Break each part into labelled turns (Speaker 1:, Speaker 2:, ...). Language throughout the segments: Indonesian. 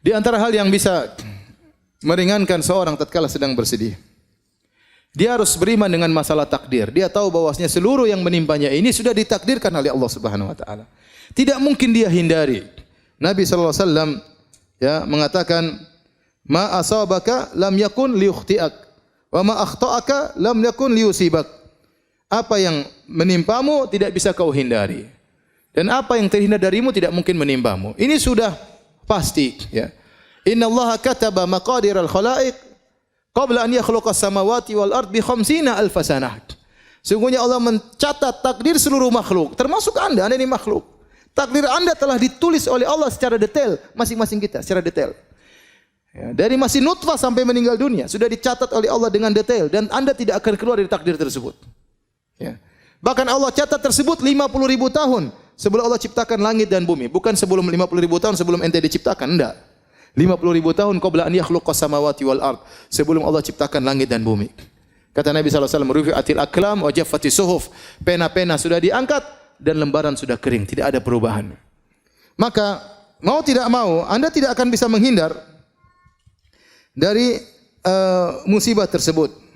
Speaker 1: Di antara hal yang bisa meringankan seorang tatkala sedang bersedih, dia harus beriman dengan masalah takdir. Dia tahu bahwasanya seluruh yang menimpanya ini sudah ditakdirkan oleh Allah Subhanahu wa taala. Tidak mungkin dia hindari. Nabi sallallahu alaihi wasallam ya mengatakan, "Ma asabaka lam yakun liyukhti'ak, wa ma akhta'aka lam yakun liyusibak." Apa yang menimpamu tidak bisa kau hindari. Dan apa yang terhindar darimu tidak mungkin menimpamu. Ini sudah pasti ya. Inna Allah kataba maqadir al-khalaiq qabla an yakhluqa as-samawati wal ard bi 50,000 sanah. Sungguhnya Allah mencatat takdir seluruh makhluk, termasuk Anda ini makhluk. Takdir Anda telah ditulis oleh Allah secara detail, masing-masing kita secara detail. Ya, dari masih nutfah sampai meninggal dunia sudah dicatat oleh Allah dengan detail dan Anda tidak akan keluar dari takdir tersebut. Ya. Bahkan Allah catat tersebut 50,000 tahun sebelum Allah ciptakan langit dan bumi, bukan sebelum 50,000 tahun sebelum ente diciptakan, enggak. 50,000 tahun qabla an yakhluqas samawati wal ard, sebelum Allah ciptakan langit dan bumi. Kata Nabi sallallahu alaihi wasallam, rufi'atil aqlam wa jaffatis suhuf, pena-pena sudah diangkat dan lembaran sudah kering, tidak ada perubahan. Maka mau tidak mau Anda tidak akan bisa menghindar dari musibah tersebut.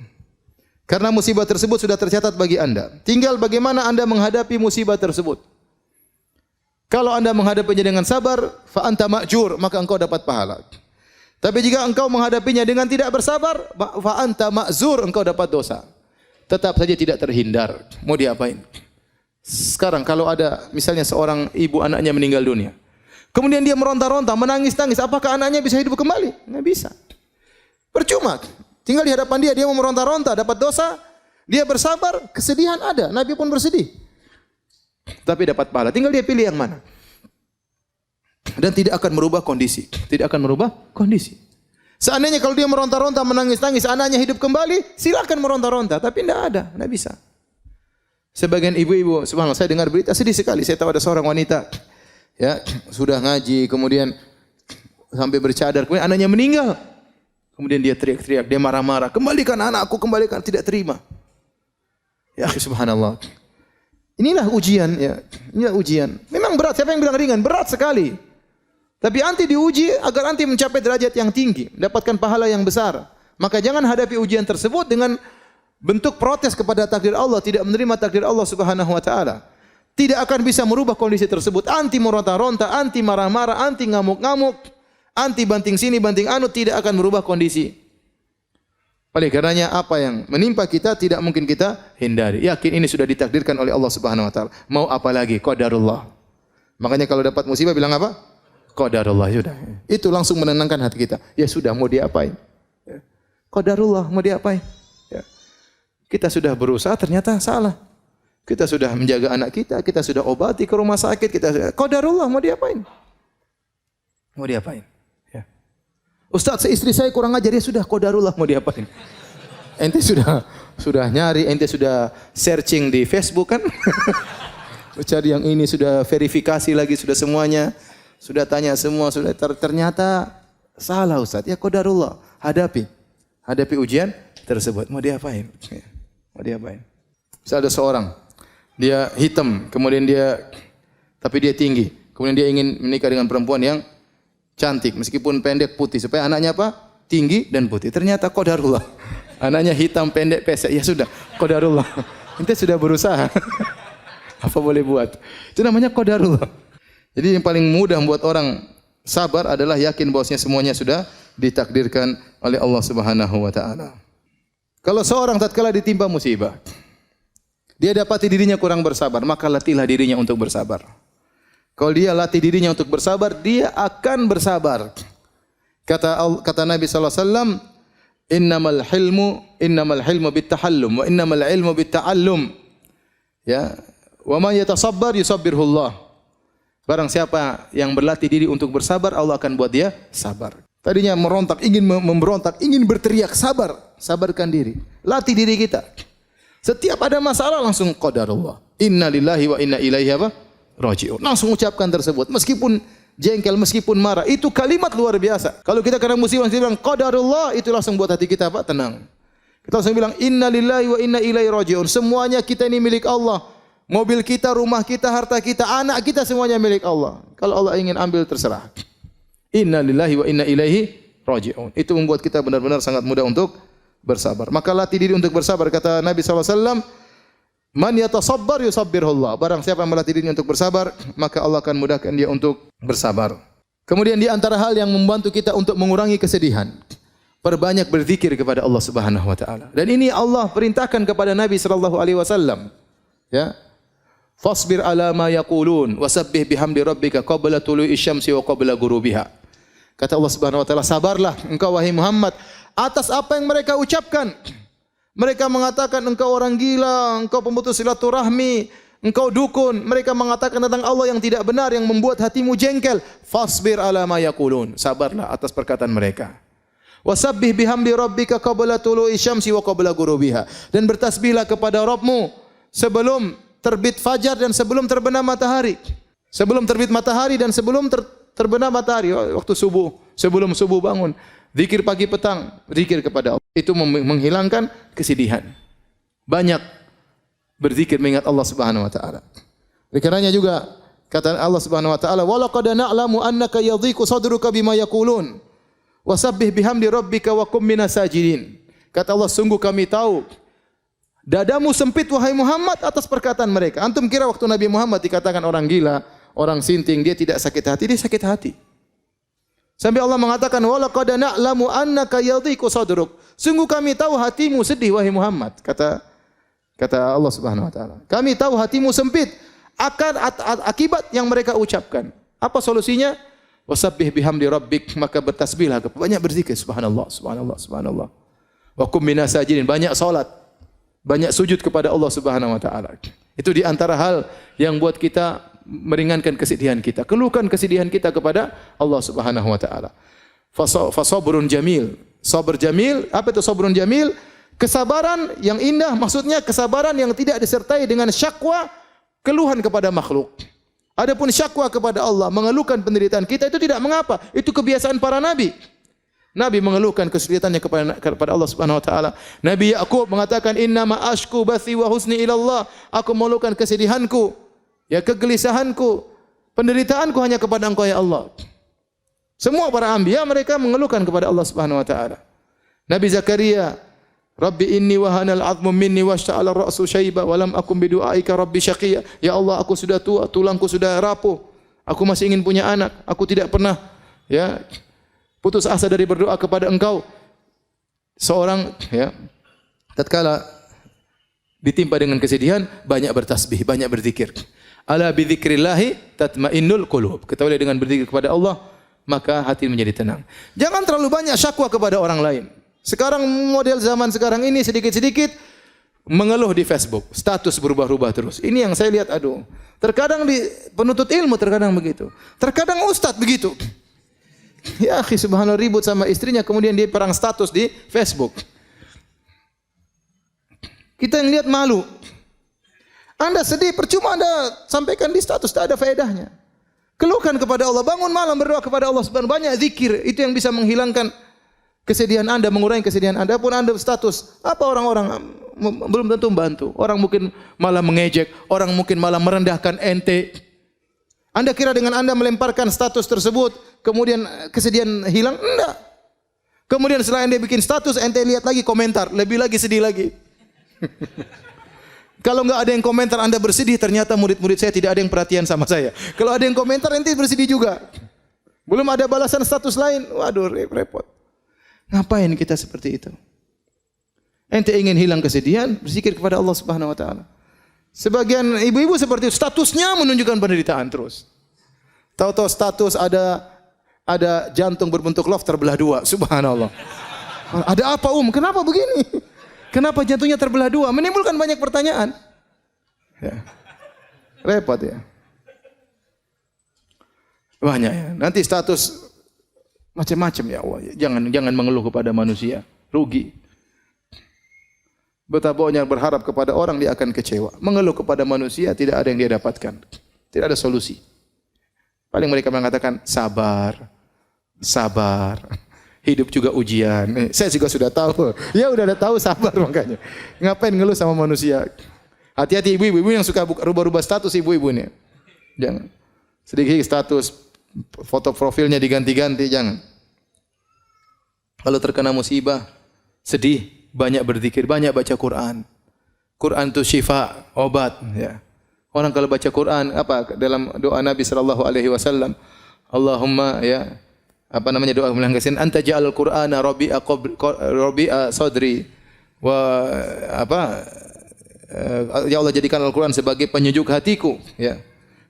Speaker 1: Karena musibah tersebut sudah tercatat bagi Anda. Tinggal bagaimana Anda menghadapi musibah tersebut. Kalau Anda menghadapinya dengan sabar, fa anta ma'jur, maka engkau dapat pahala. Tapi jika engkau menghadapinya dengan tidak bersabar, fa anta ma'zur, engkau dapat dosa. Tetap saja tidak terhindar. Mau diapain? Sekarang kalau ada misalnya seorang ibu anaknya meninggal dunia, kemudian dia meronta-ronta, menangis-nangis, apakah anaknya bisa hidup kembali? Enggak bisa. Percuma. Tinggal di hadapan dia mau meronta-ronta, dapat dosa, dia bersabar, kesedihan ada. Nabi pun bersedih. Tapi dapat pahala. Tinggal dia pilih yang mana. Dan tidak akan merubah kondisi. Tidak akan merubah kondisi. Seandainya kalau dia meronta-ronta, menangis-nangis, anaknya hidup kembali, silakan meronta-ronta. Tapi tidak ada, tidak bisa. Sebagian ibu-ibu, subhanallah, saya dengar berita sedih sekali. Saya tahu ada seorang wanita, ya sudah ngaji, kemudian sampai bercadar, kemudian anaknya meninggal. Kemudian dia teriak-teriak, dia marah-marah, kembalikan anakku, kembalikan, tidak terima. Ya subhanallah. Inilah ujian ya. Inilah ujian. Memang berat, siapa yang bilang ringan? Berat sekali. Tapi anti diuji agar anti mencapai derajat yang tinggi, mendapatkan pahala yang besar. Maka jangan hadapi ujian tersebut dengan bentuk protes kepada takdir Allah, tidak menerima takdir Allah Subhanahu wa taala. Tidak akan bisa merubah kondisi tersebut. Anti meronta-ronta, anti marah-marah, anti ngamuk-ngamuk, anti banting sini banting anu, tidak akan merubah kondisi. Oleh karenanya apa yang menimpa kita tidak mungkin kita hindari. Yakin ini sudah ditakdirkan oleh Allah Subhanahu wa taala. Mau apa lagi? Qadarullah. Makanya kalau dapat musibah bilang apa? Qadarullah, sudah. Itu langsung menenangkan hati kita. Ya sudah, mau diapain? Ya. Qadarullah, mau diapain? Ya. Kita sudah berusaha, ternyata salah. Kita sudah menjaga anak kita sudah obati ke rumah sakit, qadarullah, mau diapain? Mau diapain? Ustaz, istri saya kurang ajar, ya sudah, qadarullah, mau diapain? Ente sudah nyari, ente sudah searching di Facebook kan? Cari yang ini, sudah verifikasi lagi, sudah semuanya, sudah tanya semua, sudah ternyata salah Ustaz. Ya qadarullah, hadapi ujian tersebut. Mau diapain? Mau diapain? Misal ada seorang, dia hitam, kemudian tapi dia tinggi, kemudian dia ingin menikah dengan perempuan yang cantik, meskipun pendek putih, supaya anaknya apa? Tinggi dan putih. Ternyata qadarullah. Anaknya hitam, pendek, pesek. Ya sudah, qadarullah. Ente sudah berusaha. Apa boleh buat? Itu namanya qadarullah. Jadi yang paling mudah membuat orang sabar adalah yakin bahwasanya semuanya sudah ditakdirkan oleh Allah Subhanahu wa taala. Kalau seorang tatkala ditimpa musibah, dia dapati dirinya kurang bersabar, maka latihlah dirinya untuk bersabar. Kalau dia latih dirinya untuk bersabar, dia akan bersabar. Kata Nabi sallallahu alaihi wasallam, innamal hilmu bittahallum wa innamal ilmu bitta'allum. Ya, wa man yatasabbar yusabbirhullah. Barang siapa yang berlatih diri untuk bersabar, Allah akan buat dia sabar. Tadinya merontak, ingin memberontak, ingin berteriak, sabarkan diri. Latih diri kita. Setiap ada masalah langsung qadarullah. Inna lillahi wa inna ilaihi raji'un. Langsung ucapkan tersebut. Meskipun jengkel, meskipun marah. Itu kalimat luar biasa. Kalau kita kena musibah, kita bilang qadarullah, itu langsung buat hati kita apa? Tenang. Kita langsung bilang inna lillahi wa inna ilaihi raji'un. Semuanya kita ini milik Allah. Mobil kita, rumah kita, harta kita, anak kita, semuanya milik Allah. Kalau Allah ingin ambil, terserah. Inna lillahi wa inna ilaihi raji'un. Itu membuat kita benar-benar sangat mudah untuk bersabar. Maka latih diri untuk bersabar. Kata Nabi SAW, man yatasabbar yusabbirullah. Barang siapa yang melatih dirinya untuk bersabar, maka Allah akan mudahkan dia untuk bersabar. Kemudian di antara hal yang membantu kita untuk mengurangi kesedihan, perbanyak berzikir kepada Allah Subhanahu wa taala. Dan ini Allah perintahkan kepada Nabi sallallahu alaihi wasallam. Ya. Fasbir ala ma yaqulun wasabbih bihamdi rabbika qabla tulu'i syamsi wa qabla ghurubiha. Kata Allah Subhanahu wa taala, sabarlah engkau wahai Muhammad atas apa yang mereka ucapkan. Mereka mengatakan engkau orang gila, engkau pemutus silaturahmi, engkau dukun. Mereka mengatakan tentang Allah yang tidak benar, yang membuat hatimu jengkel. Fasbir ala ma yaqulun. Sabarlah atas perkataan mereka. Wasabbih bihamdi rabbika qabla tulu'i syamsi wa qabla ghurubiha. Dan bertasbihlah kepada Rabbmu sebelum terbit fajar dan sebelum terbenam matahari. Sebelum terbit matahari dan sebelum terbenam matahari, waktu subuh, sebelum subuh bangun. Zikir pagi petang, zikir kepada Allah. Itu menghilangkan kesedihan. Banyak berzikir mengingat Allah Subhanahu wa taala. Oleh karenanya juga kata Allah Subhanahu wa taala, "Wa laqad na'lamu annaka yadhiqu sadruka bima yaqulun. Wasabbih bihamdi rabbika wa kum minas sajidin." Kata Allah, sungguh kami tahu dadamu sempit wahai Muhammad atas perkataan mereka. Antum kira waktu Nabi Muhammad dikatakan orang gila, orang sinting, dia tidak sakit hati? Dia sakit hati. Sampai Allah mengatakan, "Wa laqad na'lamu annaka yadhiqu sadruk." Sungguh kami tahu hatimu sedih wahai Muhammad. Kata Allah Subhanahu wa taala. Kami tahu hatimu sempit akan akibat yang mereka ucapkan. Apa solusinya? Wasabbih bihamdi rabbik, maka bertasbihlah, banyak berzikir, subhanallah, subhanallah, subhanallah. Wa kum minas sajidin, banyak salat, banyak sujud kepada Allah Subhanahu wa taala. Itu di antara hal yang buat kita meringankan kesedihan kita. Keluhkan kesedihan kita kepada Allah Subhanahu wa taala. Fasabrun jamil. Sabar jamil, apa itu sabrun jamil? Kesabaran yang indah, maksudnya kesabaran yang tidak disertai dengan syakwa, keluhan kepada makhluk. Adapun syakwa kepada Allah, mengeluhkan penderitaan kita, itu tidak mengapa. Itu kebiasaan para nabi. Nabi mengeluhkan kesulitannya kepada Allah Subhanahu wa taala. Nabi Yakub mengatakan, "Innama ashku bathi wa husni ila Allah." Aku mengeluhkan kesedihanku, ya kegelisahanku, penderitaanku hanya kepada Engkau ya Allah. Semua para anbiya mereka mengeluhkan kepada Allah Subhanahu wa taala. Nabi Zakaria, "Rabbi inni wahanal 'azmu minni washta'ala ar-ra'su syaiba wa lam akum bidu'aika rabbi syaqiyya." Ya Allah, aku sudah tua, tulangku sudah rapuh. Aku masih ingin punya anak. Aku tidak pernah ya putus asa dari berdoa kepada Engkau. Seorang ya tatkala ditimpa dengan kesedihan, banyak bertasbih, banyak berzikir. Ala bi dzikrillah tatmainnul qulub. Ketahuilah dengan berzikir kepada Allah, maka hati menjadi tenang. Jangan terlalu banyak syakwa kepada orang lain. Sekarang model zaman sekarang ini sedikit-sedikit mengeluh di Facebook, status berubah-ubah terus. Ini yang saya lihat, aduh. Terkadang di penuntut ilmu terkadang begitu. Terkadang ustaz begitu. Ya akhi, subhanallah, ribut sama istrinya kemudian dia perang status di Facebook. Kita yang lihat malu. Anda sedih, percuma Anda sampaikan di status, tak ada faedahnya. Keluhkan kepada Allah, bangun malam berdoa kepada Allah Subhanahu, banyak zikir, itu yang bisa menghilangkan kesedihan Anda, mengurangi kesedihan Anda. Pun Anda status, apa orang-orang belum tentu membantu. Orang mungkin malah mengejek, orang mungkin malah merendahkan ente. Anda kira dengan Anda melemparkan status tersebut, kemudian kesedihan hilang? Enggak. Kemudian setelah Anda bikin status, ente lihat lagi komentar, lebih lagi sedih lagi. Kalau enggak ada yang komentar Anda bersedih, ternyata murid-murid saya tidak ada yang perhatian sama saya. Kalau ada yang komentar, ente bersedih juga. Belum ada balasan status lain, waduh repot. Ngapain kita seperti itu? Ente ingin hilang kesedihan, berzikir kepada Allah Subhanahu wa taala. Sebagian ibu-ibu seperti itu, statusnya menunjukkan penderitaan terus. Tahu-tahu status ada jantung berbentuk love terbelah dua, subhanallah. Ada apa Kenapa begini? Kenapa jantungnya terbelah dua? Menimbulkan banyak pertanyaan. Ya. Repot ya. Banyak ya. Nanti status macam-macam ya Allah. Jangan mengeluh kepada manusia, rugi. Betapa banyak berharap kepada orang, dia akan kecewa. Mengeluh kepada manusia tidak ada yang dia dapatkan. Tidak ada solusi. Paling mereka mengatakan sabar. Sabar. Hidup juga ujian. Saya juga sudah tahu. Ya udah tahu, sabar makanya. Ngapain ngeluh sama manusia? Hati-hati ibu-ibu yang suka rubah-rubah status ibu-ibu ini. Jangan. Sedikit status foto profilnya diganti-ganti, jangan. Kalau terkena musibah, sedih, banyak berzikir, banyak baca Quran. Quran itu syifa, obat, ya. Orang kalau baca Quran, apa dalam doa Nabi sallallahu alaihi wasallam, Allahumma, ya, apa namanya doa melanggasin, anta ja'al Qur'ana rabi'a sadri wa apa, ya Allah jadikan Al-Qur'an sebagai penyejuk hatiku, ya.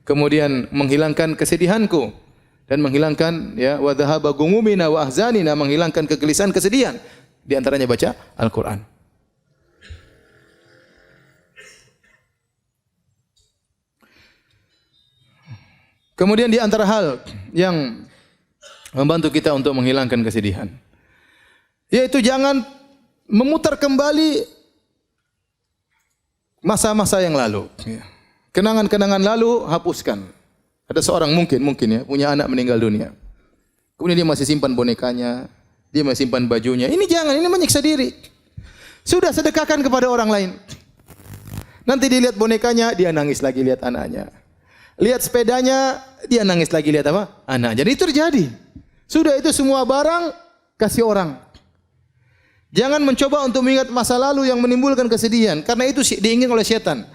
Speaker 1: Kemudian menghilangkan kesedihanku dan menghilangkan, ya, wa dhahaba gumumina wa ahzanina, menghilangkan kegelisahan, kesedihan. Di antaranya baca Al-Qur'an. Kemudian di antara hal yang membantu kita untuk menghilangkan kesedihan, yaitu jangan memutar kembali masa-masa yang lalu. Kenangan-kenangan lalu hapuskan. Ada seorang mungkin ya punya anak meninggal dunia. Kemudian dia masih simpan bonekanya, dia masih simpan bajunya. Ini jangan, ini menyiksa diri. Sudah sedekahkan kepada orang lain. Nanti dilihat bonekanya, dia nangis lagi lihat anaknya. Lihat sepedanya, dia nangis lagi lihat apa? Anaknya. Jadi itu terjadi. Sudah itu semua barang kasih orang. Jangan mencoba untuk mengingat masa lalu yang menimbulkan kesedihan, karena itu diingin oleh setan.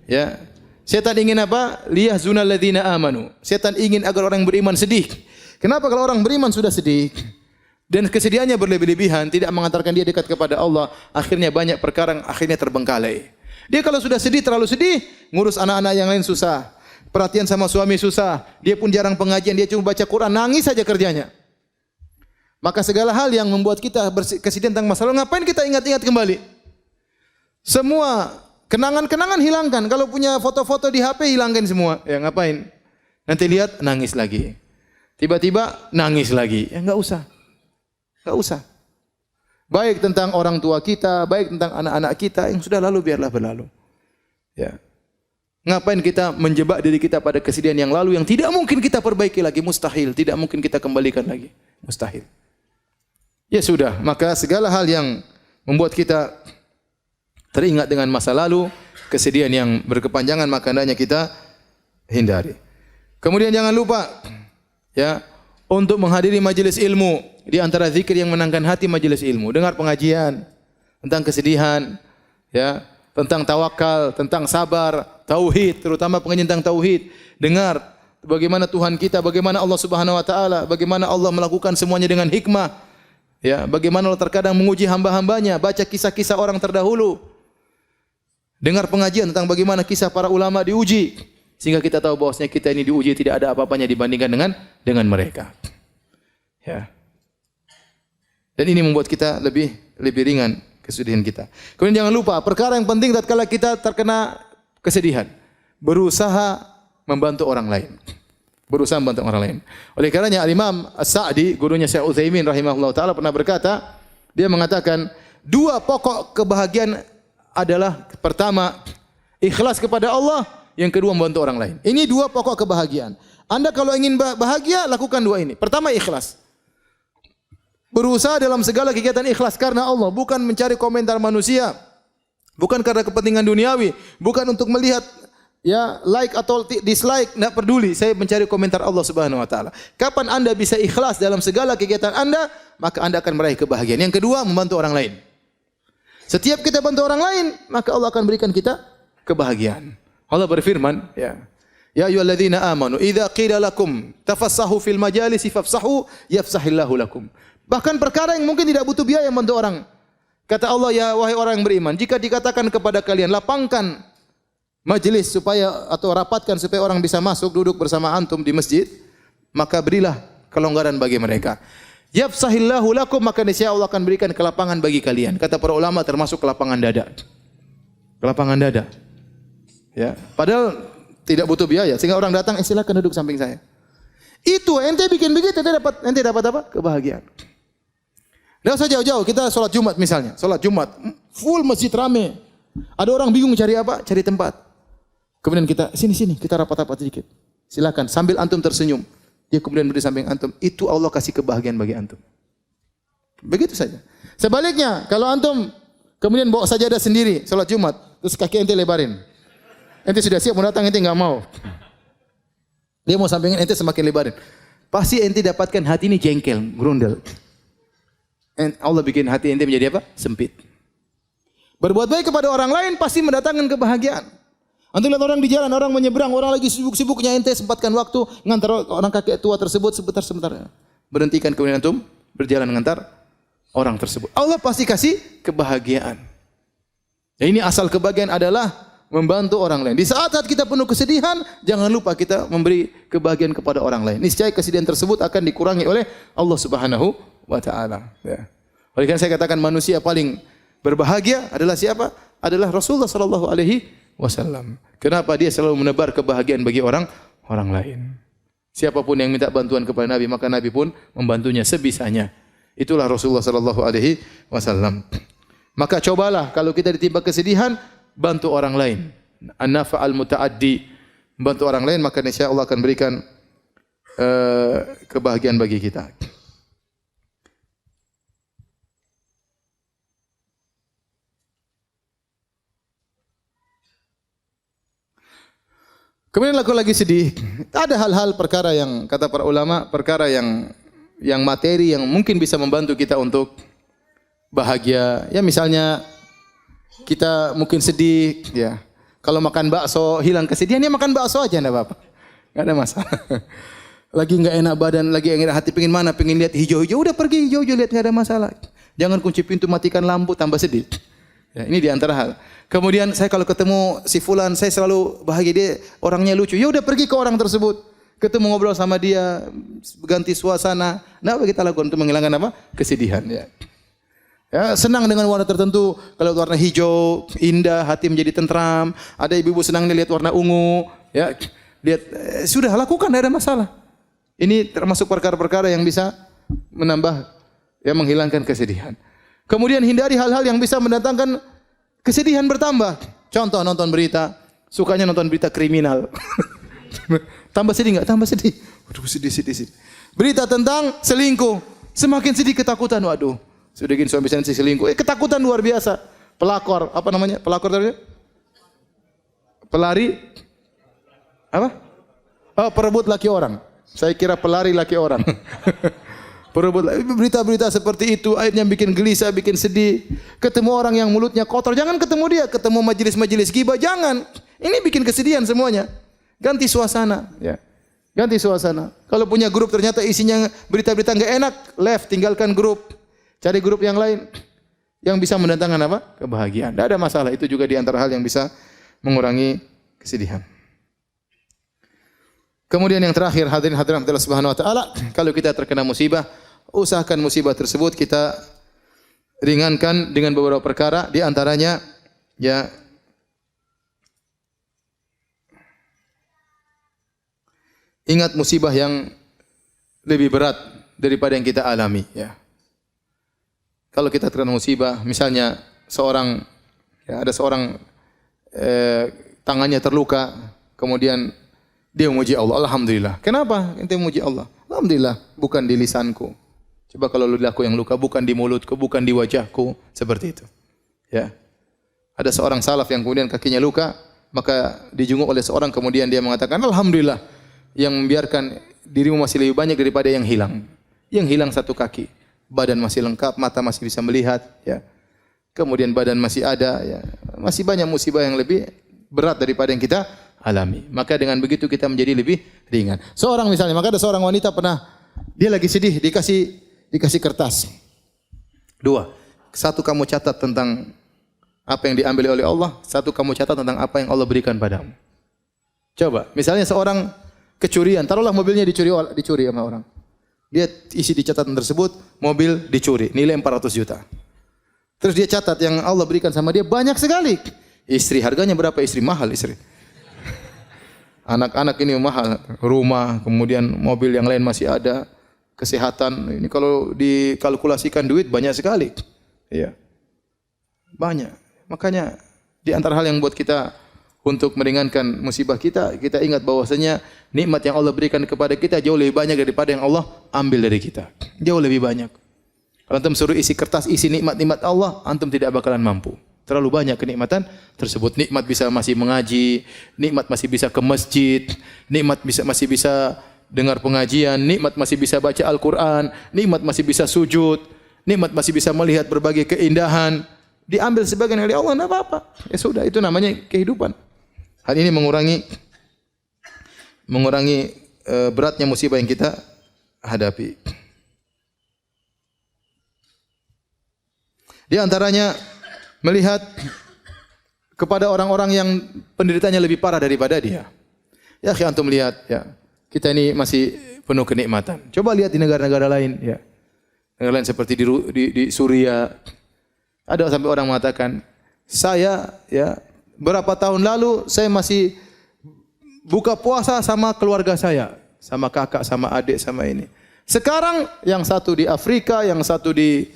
Speaker 1: Ya. Setan ingin apa? Liyahzunal ladzina amanu. Setan ingin agar orang beriman sedih. Kenapa kalau orang beriman sudah sedih dan kesedihannya berlebih-lebihan, tidak mengantarkan dia dekat kepada Allah, akhirnya banyak perkara akhirnya terbengkalai. Dia kalau sudah sedih, terlalu sedih, ngurus anak-anak yang lain susah. Perhatian sama suami susah. Dia pun jarang pengajian, dia cuma baca Quran, nangis saja kerjanya. Maka segala hal yang membuat kita kesedihan tentang masa lalu, ngapain kita ingat-ingat kembali? Semua kenangan-kenangan hilangkan. Kalau punya foto-foto di HP, hilangkan semua. Ya ngapain? Nanti lihat, nangis lagi. Tiba-tiba nangis lagi. Ya enggak usah. Enggak usah. Baik tentang orang tua kita, baik tentang anak-anak kita, yang sudah lalu biarlah berlalu. Ya. Ngapain kita menjebak diri kita pada kesedihan yang lalu yang tidak mungkin kita perbaiki lagi, mustahil, tidak mungkin kita kembalikan lagi, mustahil. Ya sudah, maka segala hal yang membuat kita teringat dengan masa lalu, kesedihan yang berkepanjangan, maka hendaknya kita hindari. Kemudian jangan lupa, ya, untuk menghadiri majelis ilmu. Di antara zikir yang menenangkan hati majelis ilmu, dengar pengajian tentang kesedihan, ya, tentang tawakal, tentang sabar, tauhid, terutama pengajian tentang tauhid. Dengar bagaimana Tuhan kita, bagaimana Allah Subhanahu wa taala, bagaimana Allah melakukan semuanya dengan hikmah. Ya, bagaimana Allah terkadang menguji hamba-hambanya, baca kisah-kisah orang terdahulu. Dengar pengajian tentang bagaimana kisah para ulama diuji, sehingga kita tahu bahwasanya kita ini diuji tidak ada apa-apanya dibandingkan dengan mereka. Ya. Dan ini membuat kita lebih ringan kesedihan kita. Kemudian jangan lupa perkara yang penting tatkala kita terkena kesedihan, berusaha membantu orang lain. Berusaha membantu orang lain. Oleh karenanya Al-Imam As-Sa'di, gurunya Syekh Utsaimin rahimahullah taala pernah berkata, dia mengatakan, dua pokok kebahagiaan adalah pertama ikhlas kepada Allah, yang kedua membantu orang lain. Ini dua pokok kebahagiaan. Anda kalau ingin bahagia, lakukan dua ini. Pertama ikhlas. Berusaha dalam segala kegiatan ikhlas karena Allah, bukan mencari komentar manusia, bukan karena kepentingan duniawi, bukan untuk melihat, ya, like atau dislike, tidak peduli. Saya mencari komentar Allah Subhanahu wa taala. Kapan Anda bisa ikhlas dalam segala kegiatan Anda, maka Anda akan meraih kebahagiaan. Yang kedua, membantu orang lain. Setiap kita bantu orang lain, maka Allah akan berikan kita kebahagiaan. Allah berfirman, ya, ya ayyuhalladzina amanu idza qila lakum tafassahu fil majalisi fafsahu yafsahillahu lakum. Bahkan perkara yang mungkin tidak butuh biaya membantu orang. Kata Allah, ya wahai orang yang beriman, jika dikatakan kepada kalian lapangkan majelis supaya atau rapatkan supaya orang bisa masuk duduk bersama antum di masjid, maka berilah kelonggaran bagi mereka. Yafsahillahu lakum, maka niscaya Allah akan berikan kelapangan bagi kalian. Kata para ulama termasuk kelapangan dada. Kelapangan dada. Ya, padahal tidak butuh biaya sehingga orang datang, silakan duduk samping saya. Itu ente bikin begitu, ente dapat apa? Kebahagiaan. Tidak usah jauh-jauh, kita sholat Jumat misalnya, sholat Jumat, full masjid rame. Ada orang bingung cari apa? Cari tempat. Kemudian kita, sini, kita rapat-rapat sedikit. Silakan, sambil antum tersenyum. Dia kemudian berdiri samping antum, itu Allah kasih kebahagiaan bagi antum. Begitu saja. Sebaliknya, kalau antum kemudian bawa sajadah sendiri, sholat Jumat, terus kaki ente lebarin. Ente sudah siap mau datang, ente enggak mau. Dia mau sampingin ente semakin lebarin. pasti ente dapatkan hati ini jengkel, grundel. Allah bikin hati ente menjadi apa? Sempit. Berbuat baik kepada orang lain pasti mendatangkan kebahagiaan. Antum lihat orang di jalan, orang menyeberang, orang lagi sibuk-sibuknya, ente sempatkan waktu ngantar orang kakek tua tersebut sebentar-sebentar. Berhentikan kemudian antum berjalan mengantar orang tersebut. Allah pasti kasih kebahagiaan. Ya, ini asal kebahagiaan adalah membantu orang lain. Di saat-saat kita penuh kesedihan, jangan lupa kita memberi kebahagiaan kepada orang lain. Niscaya kesedihan tersebut akan dikurangi oleh Allah Subhanahu wa taala. Ya. Oleh karena saya katakan manusia paling berbahagia adalah siapa? Adalah Rasulullah sallallahu alaihi wasallam. Kenapa? Dia selalu menebar kebahagiaan bagi orang lain. Siapapun yang minta bantuan kepada Nabi, maka Nabi pun membantunya sebisanya. Itulah Rasulullah sallallahu alaihi wasallam. Maka cobalah kalau kita ditimpa kesedihan, bantu orang lain. An-nafa'al muta'addi, bantu orang lain, maka insya Allah akan berikan kebahagiaan bagi kita. Kemudian aku lagi sedih. Ada hal-hal perkara yang kata para ulama, perkara yang materi yang mungkin bisa membantu kita untuk bahagia. Ya misalnya kita mungkin sedih, ya. Kalau makan bakso hilang kesedihan, ya makan bakso aja enggak apa-apa. Enggak ada masalah. Lagi enggak enak badan, lagi enggak enak hati, pengen mana? Pengen lihat hijau-hijau, udah pergi hijau-hijau lihat, enggak ada masalah. Jangan kunci pintu, matikan lampu, tambah sedih. Ya, ini di antara hal. Kemudian saya kalau ketemu si fulan, saya selalu bahagia, dia orangnya lucu. Ya udah pergi ke orang tersebut. Ketemu ngobrol sama dia, ganti suasana. Nah, apa kita lakukan untuk menghilangkan apa? Kesedihan, ya. Ya, senang dengan warna tertentu. Kalau warna hijau, indah, hati menjadi tentram. Ada ibu-ibu senang lihat warna ungu, ya. Lihat sudah lakukan, tidak ada masalah. Ini termasuk perkara-perkara yang bisa menambah, ya, menghilangkan kesedihan. Kemudian hindari hal-hal yang bisa mendatangkan kesedihan bertambah. Contoh nonton berita, sukanya nonton berita kriminal. Tambah sedih enggak? Tambah sedih. Waduh, sedih. Berita tentang selingkuh, semakin sedih, ketakutan. Waduh, sudah gini suami saya selingkuh. Ketakutan luar biasa. Pelakor, apa namanya? Pelakor tadi? Pelari apa? Oh, perebut laki orang. Saya kira pelari laki orang. Perebut berita-berita seperti itu akhirnya bikin gelisah, bikin sedih. Ketemu orang yang mulutnya kotor, jangan ketemu dia. Ketemu majelis-majelis ghibah, jangan. Ini bikin kesedihan semuanya. Ganti suasana, ya. Ganti suasana. Kalau punya grup ternyata isinya berita-berita enggak enak, left, tinggalkan grup. Cari grup yang lain yang bisa mendatangkan apa? Kebahagiaan. Tidak ada masalah. Itu juga di antara hal yang bisa mengurangi kesedihan. Kemudian yang terakhir, hadirin hadirat Allah Subhanahu wa taala, kalau kita terkena musibah, usahakan musibah tersebut kita ringankan dengan beberapa perkara, di antaranya ya ingat musibah yang lebih berat daripada yang kita alami, ya. Kalau kita terkena musibah, misalnya ada seorang tangannya terluka, kemudian dia memuji Allah, alhamdulillah. Kenapa ente memuji Allah? Alhamdulillah, bukan di lisanku. Coba kalau lidahku yang luka, bukan di mulutku, bukan di wajahku, seperti itu. Ya. Ada seorang salaf yang kemudian kakinya luka, maka dijunguk oleh seorang, kemudian dia mengatakan, alhamdulillah, yang membiarkan dirimu masih lebih banyak daripada yang hilang. Yang hilang satu kaki, badan masih lengkap, mata masih bisa melihat, ya. Kemudian badan masih ada, ya. Masih banyak musibah yang lebih berat daripada yang kita alami. Maka dengan begitu kita menjadi lebih ringan. Seorang misalnya, maka ada seorang wanita pernah, dia lagi sedih, dikasih kertas. 2. Satu kamu catat tentang apa yang diambil oleh Allah, satu kamu catat tentang apa yang Allah berikan padamu. Coba, misalnya seorang kecurian, taruhlah mobilnya dicuri sama orang. Dia isi di catatan tersebut, mobil dicuri, nilai 400 juta. Terus dia catat yang Allah berikan sama dia banyak sekali. Istri, harganya berapa istri? Mahal istri. Anak-anak ini mahal, rumah, kemudian mobil yang lain masih ada, kesehatan. Ini kalau dikalkulasikan duit banyak sekali. Iya. Banyak. Makanya di antara hal yang buat kita untuk meringankan musibah kita ingat bahwasanya nikmat yang Allah berikan kepada kita jauh lebih banyak daripada yang Allah ambil dari kita. Jauh lebih banyak. Kalau antum suruh isi kertas isi nikmat-nikmat Allah, antum tidak bakalan mampu. Terlalu banyak kenikmatan tersebut. Nikmat bisa masih mengaji, nikmat masih bisa ke masjid, nikmat masih bisa dengar pengajian, nikmat masih bisa baca Al-Quran, nikmat masih bisa sujud, nikmat masih bisa melihat berbagai keindahan, diambil sebagian oleh Allah, tidak apa-apa. Ya sudah, itu namanya kehidupan. Hal ini mengurangi beratnya musibah yang kita hadapi. Di antaranya melihat kepada orang-orang yang penderitanya lebih parah daripada dia. Ya, antum lihat ya. Kita ini masih penuh kenikmatan. Coba lihat di negara-negara lain ya. Negara lain seperti di Suria. Ada sampai orang mengatakan, saya ya berapa tahun lalu saya masih buka puasa sama keluarga saya, sama kakak, sama adik, sama ini. Sekarang yang satu di Afrika, yang satu di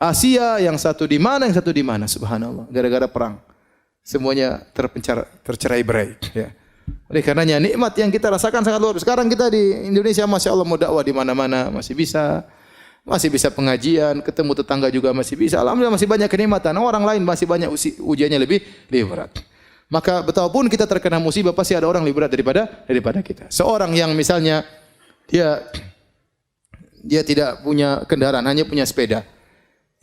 Speaker 1: Asia, yang satu di mana, yang satu di mana. Subhanallah, gara-gara perang. Semuanya tercerai-berai. Ya. Oleh karenanya nikmat yang kita rasakan sangat luar biasa. Sekarang kita di Indonesia, masya Allah, mau dakwah di mana-mana masih bisa pengajian, ketemu tetangga juga masih bisa. Alhamdulillah masih banyak kenikmatan. Orang lain masih banyak ujiannya lebih berat. Maka betapapun kita terkena musibah, pasti ada orang lebih berat daripada kita. Seorang yang misalnya dia tidak punya kendaraan, hanya punya sepeda.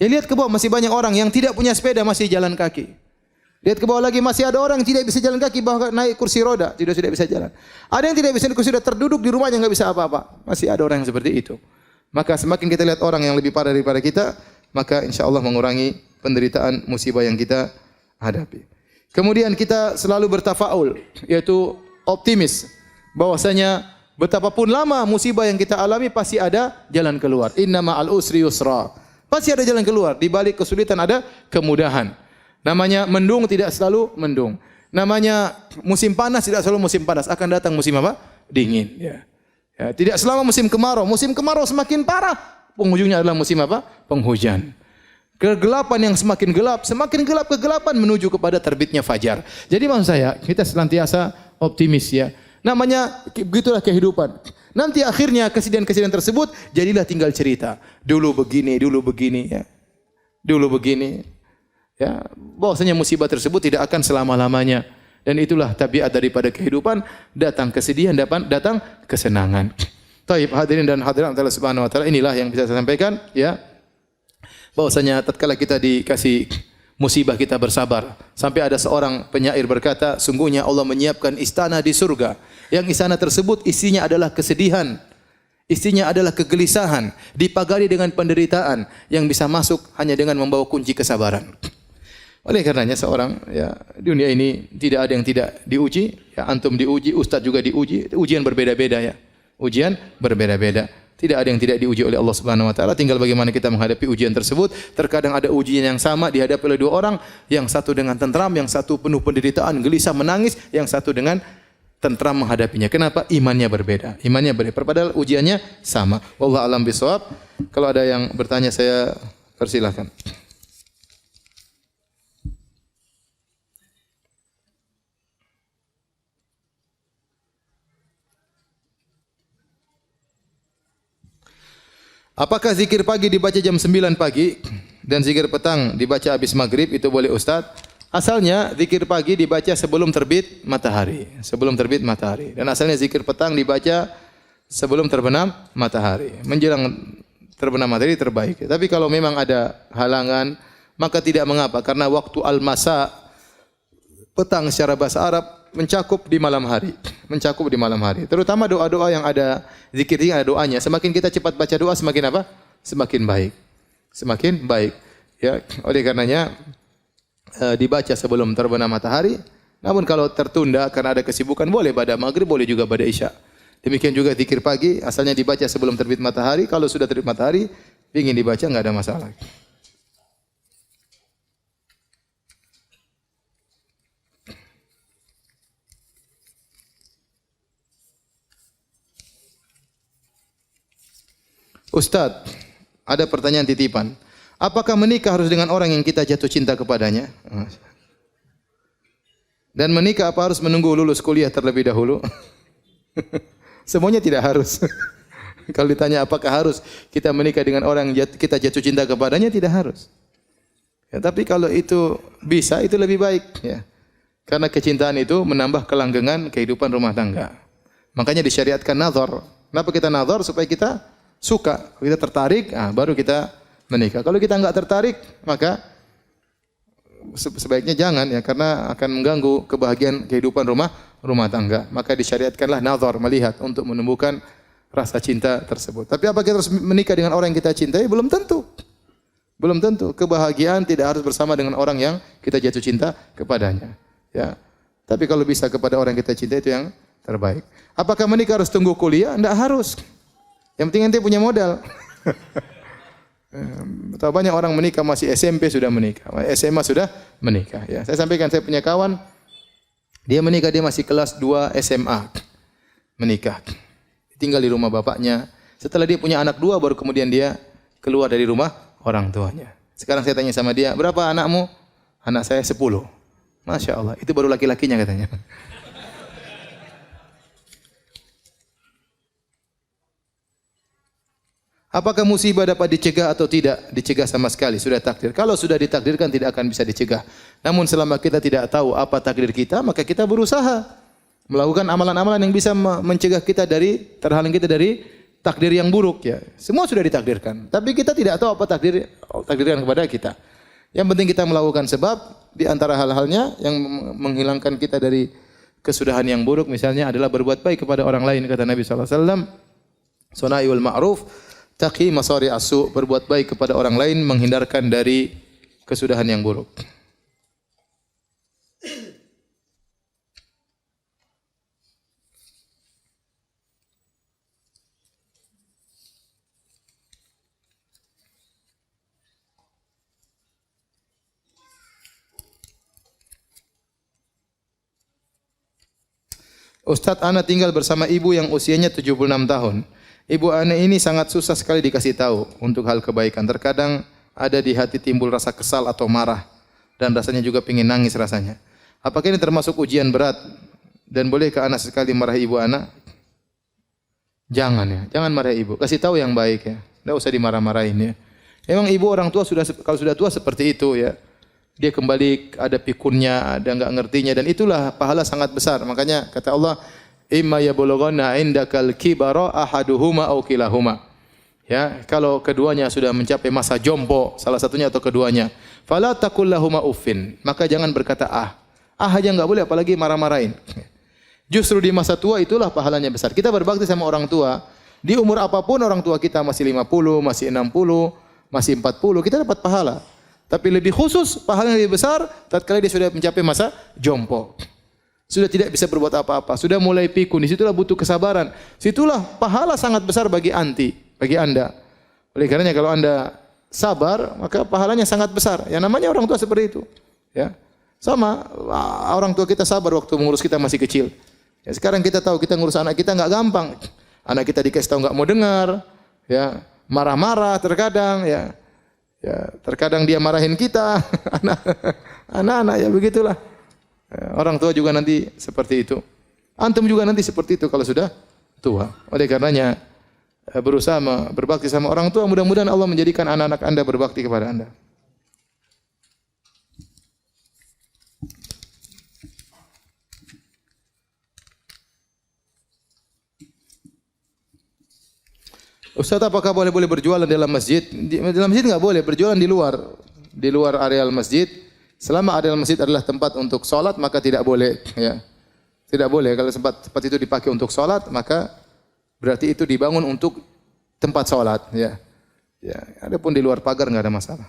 Speaker 1: Ya lihat ke bawah, masih banyak orang yang tidak punya sepeda, masih jalan kaki. Lihat ke bawah lagi, masih ada orang yang tidak bisa jalan kaki, bahkan naik kursi roda, tidak bisa jalan. Ada yang tidak bisa naik kursi roda, terduduk di rumahnya, enggak bisa apa-apa. Masih ada orang yang seperti itu. Maka semakin kita lihat orang yang lebih parah daripada kita, maka insya Allah mengurangi penderitaan musibah yang kita hadapi. Kemudian kita selalu bertafaul, yaitu optimis, bahwasanya betapapun lama musibah yang kita alami, pasti ada jalan keluar. Inna ma'al usri yusra. Pasti ada jalan keluar. Di balik kesulitan ada kemudahan. Namanya mendung tidak selalu mendung. Namanya musim panas tidak selalu musim panas. Akan datang musim apa? Dingin. Ya. Ya, tidak selama musim kemarau. Musim kemarau semakin parah. Penghujungnya adalah musim apa? Penghujan. Kegelapan yang semakin gelap kegelapan menuju kepada terbitnya fajar. Jadi maksud saya, kita senantiasa optimis ya. Namanya begitulah kehidupan. Nanti akhirnya kesedihan-kesedihan tersebut jadilah tinggal cerita. Dulu begini ya. Dulu begini. Ya, bahwasanya musibah tersebut tidak akan selama-lamanya. Dan itulah tabiat daripada kehidupan, datang kesedihan, datang kesenangan. Taib, hadirin dan hadirat Allah Subhanahu wa taala, inilah yang bisa saya sampaikan ya. Bahwasanya tatkala kita dikasih musibah kita bersabar. Sampai ada seorang penyair berkata, sungguhnya Allah menyiapkan istana di surga. Yang istana tersebut isinya adalah kesedihan, isinya adalah kegelisahan, dipagari dengan penderitaan, yang bisa masuk hanya dengan membawa kunci kesabaran. Oleh karenanya seorang ya dunia ini tidak ada yang tidak diuji, ya antum diuji, ustaz juga diuji, ujian berbeda-beda ya. Ujian berbeda-beda. Tidak ada yang tidak diuji oleh Allah Subhanahu wa taala, tinggal bagaimana kita menghadapi ujian tersebut. Terkadang ada ujian yang sama dihadapi oleh dua orang, yang satu dengan tentram, yang satu penuh penderitaan, gelisah menangis, yang satu dengan tentram menghadapinya. Kenapa? Imannya berbeda. Imannya berbeda. Padahal ujiannya sama. Wallahu a'lam bishawab. Kalau ada yang bertanya saya persilahkan. Apakah zikir pagi dibaca jam 9 pagi dan zikir petang dibaca habis maghrib, itu boleh Ustaz? Asalnya zikir pagi dibaca sebelum terbit matahari. Sebelum terbit matahari. Dan asalnya zikir petang dibaca sebelum terbenam matahari. Menjelang terbenam matahari terbaik. Tapi kalau memang ada halangan, maka tidak mengapa. Karena waktu al-masa, petang secara bahasa Arab, mencakup di malam hari. Mencakup di malam hari. Terutama doa-doa yang ada zikirnya, ada doanya. Semakin kita cepat baca doa, semakin apa? Semakin baik. Semakin baik. Ya, oleh karenanya dibaca sebelum terbenam matahari. Namun kalau tertunda karena ada kesibukan, boleh pada maghrib, boleh juga pada isya. Demikian juga zikir pagi, asalnya dibaca sebelum terbit matahari. Kalau sudah terbit matahari, ingin dibaca, enggak ada masalah. Ustaz, ada pertanyaan titipan. Apakah menikah harus dengan orang yang kita jatuh cinta kepadanya? Dan menikah apa harus menunggu lulus kuliah terlebih dahulu? Semuanya tidak harus. Kalau ditanya apakah harus kita menikah dengan orang yang kita jatuh cinta kepadanya, tidak harus. Ya, tapi kalau itu bisa, itu lebih baik. Ya. Karena kecintaan itu menambah kelanggengan kehidupan rumah tangga. Makanya disyariatkan nazar. Kenapa kita nazar? Supaya kita suka, kita tertarik, baru kita menikah. Kalau kita enggak tertarik, maka sebaiknya jangan ya, karena akan mengganggu kebahagiaan kehidupan rumah tangga. Maka disyariatkanlah nazar, melihat untuk menumbuhkan rasa cinta tersebut. Tapi apa kita harus menikah dengan orang yang kita cintai? Belum tentu. Belum tentu. Kebahagiaan tidak harus bersama dengan orang yang kita jatuh cinta kepadanya. Ya. Tapi kalau bisa kepada orang yang kita cintai itu yang terbaik. Apakah menikah harus tunggu kuliah? Tidak harus. Yang penting nanti punya modal. Betapa banyak orang menikah masih SMP sudah menikah, SMA sudah menikah. Ya, saya sampaikan, saya punya kawan, dia menikah, dia masih kelas 2 SMA, menikah, tinggal di rumah bapaknya. Setelah dia punya anak 2, baru kemudian dia keluar dari rumah orang tuanya. Sekarang saya tanya sama dia, berapa anakmu? Anak saya 10. Masya Allah, itu baru laki-lakinya katanya. Apakah musibah dapat dicegah atau tidak? Dicegah sama sekali, sudah takdir. Kalau sudah ditakdirkan tidak akan bisa dicegah. Namun selama kita tidak tahu apa takdir kita, maka kita berusaha melakukan amalan-amalan yang bisa mencegah kita dari, terhalang kita dari takdir yang buruk ya. Semua sudah ditakdirkan, tapi kita tidak tahu apa takdirkan kepada kita. Yang penting kita melakukan sebab. Di antara hal-halnya yang menghilangkan kita dari kesudahan yang buruk misalnya adalah berbuat baik kepada orang lain, kata Nabi sallallahu alaihi wasallam, sunaiul ma'ruf taqi masari asu, berbuat baik kepada orang lain menghindarkan dari kesudahan yang buruk. Ustadz, ana tinggal bersama ibu yang usianya 76 tahun. Ibu ana ini sangat susah sekali dikasih tahu untuk hal kebaikan. Terkadang ada di hati timbul rasa kesal atau marah, dan rasanya juga ingin nangis rasanya. Apakah ini termasuk ujian berat? Dan bolehkah ana sekali marahi ibu ana? Jangan ya, jangan marahi ibu. Kasih tahu yang baik ya. Tidak usah dimarah-marahin ya. Memang ibu orang tua kalau sudah tua seperti itu ya. Dia kembali ada pikunnya, ada enggak ngertinya, dan itulah pahala sangat besar. Makanya kata Allah, imma yablughanna indakal kibara ahaduhuma aw kilahuma. Ya, kalau keduanya sudah mencapai masa jompo, salah satunya atau keduanya, fala taqul lahuma uffin, maka jangan berkata ah. Ah aja enggak boleh, apalagi marah-marahin. Justru di masa tua itulah pahalanya besar. Kita berbakti sama orang tua, di umur apapun orang tua kita masih 50, masih 60, masih 40, kita dapat pahala. Tapi lebih khusus, pahala yang lebih besar tatkala dia sudah mencapai masa jompo. Sudah tidak bisa berbuat apa-apa, sudah mulai pikun, di situlah butuh kesabaran. Situlah pahala sangat besar bagi Anda. Oleh karenanya kalau Anda sabar, maka pahalanya sangat besar. Yang namanya orang tua seperti itu. Ya. Sama orang tua kita sabar waktu mengurus kita masih kecil. Ya, sekarang kita tahu kita ngurus anak kita enggak gampang. Anak kita dikasih tahu enggak mau dengar, ya, marah-marah terkadang, ya. Ya, terkadang dia marahin kita, anak-anak ya begitulah. Orang tua juga nanti seperti itu. Antum juga nanti seperti itu kalau sudah tua. Oleh karenanya berusaha berbakti sama orang tua. Mudah-mudahan Allah menjadikan anak-anak Anda berbakti kepada Anda. Ustaz, apakah boleh berjualan dalam masjid? Dalam masjid enggak boleh, berjualan di luar areal masjid. Selama areal masjid adalah tempat untuk salat, maka tidak boleh, ya. Tidak boleh. Kalau tempat itu dipakai untuk salat, maka berarti itu dibangun untuk tempat salat, ya. Ya, adapun di luar pagar enggak ada masalah.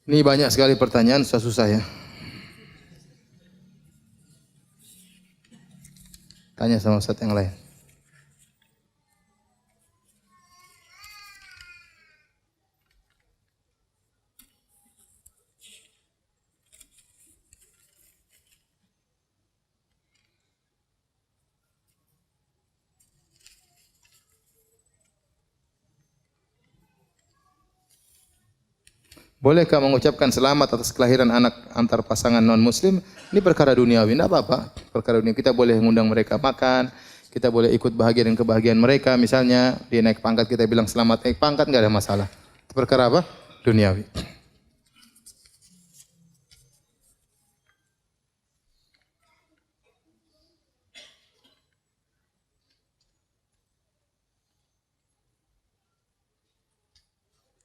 Speaker 1: Ini banyak sekali pertanyaan, susah-susah ya. Tanya sama ustaz yang lain. Bolehkah mengucapkan selamat atas kelahiran anak antar pasangan non-muslim? Ini perkara duniawi, tidak apa-apa. Perkara dunia, kita boleh mengundang mereka makan, kita boleh ikut bahagia dan kebahagiaan mereka. Misalnya, dia naik pangkat, kita bilang selamat naik pangkat, enggak ada masalah. Itu perkara apa? Duniawi.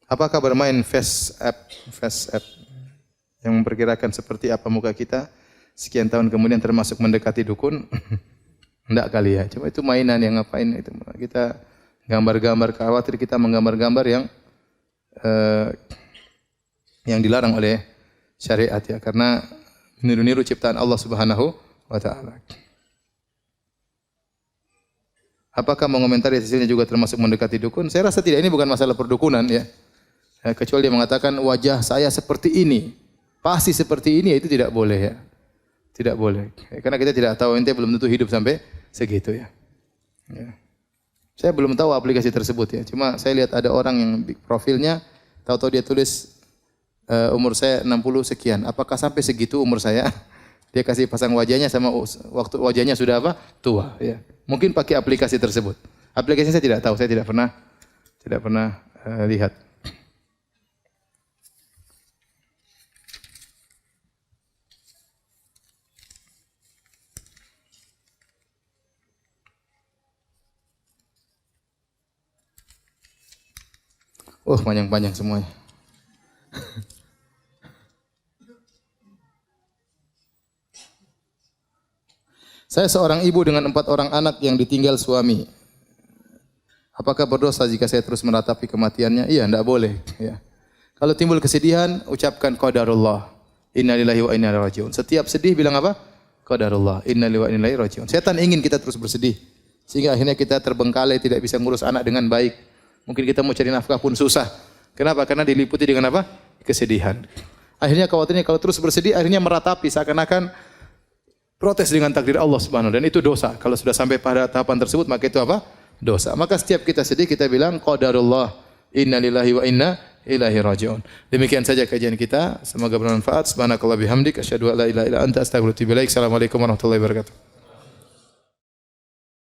Speaker 1: Apakah bermain face app yang memperkirakan seperti apa muka kita sekian tahun kemudian termasuk mendekati dukun? Enggak kali ya. Cuma itu mainan yang ngapain itu. Kita gambar-gambar, khawatir kita menggambar-gambar yang dilarang oleh syariat ya, karena meniru-niru ciptaan Allah Subhanahu wa taala. Apakah mengomentari hasilnya juga termasuk mendekati dukun? Saya rasa tidak, ini bukan masalah perdukunan ya. Kecuali dia mengatakan wajah saya seperti ini, pasti seperti ini, itu tidak boleh ya. Tidak boleh. Karena kita tidak tahu, ente belum tentu hidup sampai segitu ya. Ya. Saya belum tahu aplikasi tersebut ya. Cuma saya lihat ada orang yang profilnya, tahu-tahu dia tulis umur saya 60 sekian. Apakah sampai segitu umur saya? Dia kasih pasang wajahnya sama waktu wajahnya sudah apa? Tua ya. Mungkin pakai aplikasi tersebut. Aplikasinya saya tidak tahu, saya tidak pernah lihat. Oh, panjang-panjang semuanya. Saya seorang ibu dengan 4 orang anak yang ditinggal suami. Apakah berdosa jika saya terus meratapi kematiannya? Iya, tidak boleh. Ya. Kalau timbul kesedihan, ucapkan qadarullah. Innalillahi wa inna ilaihi raji'un. Setiap sedih bilang apa? Qadarullah. Innalillahi wa inna ilaihi raji'un. Setan ingin kita terus bersedih. Sehingga akhirnya kita terbengkalai, tidak bisa ngurus anak dengan baik. Mungkin kita mau cari nafkah pun susah. Kenapa? Karena diliputi dengan apa? Kesedihan. Akhirnya khawatirnya kalau terus bersedih, akhirnya meratapi seakan-akan protes dengan takdir Allah Subhanahu, dan itu dosa. Kalau sudah sampai pada tahapan tersebut, maka itu apa? Dosa. Maka setiap kita sedih, kita bilang qadarullah, innalillahi wa inna ilaihi raji'un. Demikian saja kajian kita. Semoga bermanfaat. Subhanakallah bihamdik, asyhadu an la ilaha illa anta, astaghfiruka wa atubu ilaik. Assalamualaikum warahmatullahi wabarakatuh.